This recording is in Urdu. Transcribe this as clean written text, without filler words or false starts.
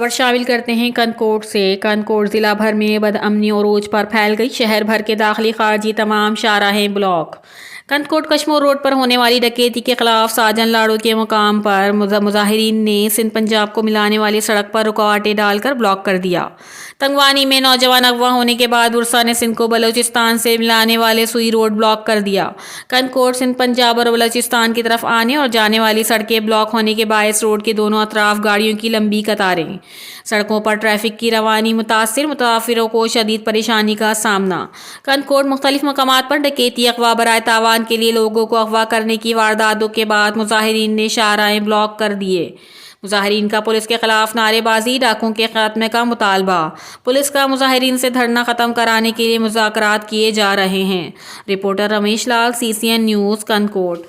خبر شامل کرتے ہیں کنکوٹ سے۔ کنکوٹ ضلع بھر میں بدامنی عروج پر پھیل گئی، شہر بھر کے داخلی خارجی تمام شاہراہیں بلاک۔ کنکوٹ کشمور روڈ پر ہونے والی ڈکیتی کے خلاف ساجن لاڑو کے مقام پر مظاہرین نے سندھ پنجاب کو ملانے والی سڑک پر رکاوٹیں ڈال کر بلاک کر دیا۔ تنگوانی میں نوجوان اغوا ہونے کے بعد برسا نے سندھ کو بلوچستان سے ملانے والے سوئی روڈ بلاک کر دیا۔ کنکوٹ سندھ پنجاب اور بلوچستان کی طرف آنے اور جانے والی سڑکیں بلاک ہونے کے باعث روڈ کے دونوں اطراف گاڑیوں کی لمبی قطاریں۔ سڑکوں پر ٹریفک کی روانی متاثر، مسافروں کو شدید پریشانی کا سامنا۔ کنکوٹ مختلف مقامات پر ڈکیتی، اغوا برائے تاوان کے لیے لوگوں کو اغوا کرنے کی وارداتوں کے بعد مظاہرین نے شاہراہیں بلاک کر دیے۔ مظاہرین کا پولیس کے خلاف نعرے بازی، ڈاکوں کے خاتمے کا مطالبہ۔ پولیس کا مظاہرین سے دھرنا ختم کرانے کے لیے مذاکرات کیے جا رہے ہیں۔ رپورٹر رمیش لال، CCN نیوز، کنکوٹ۔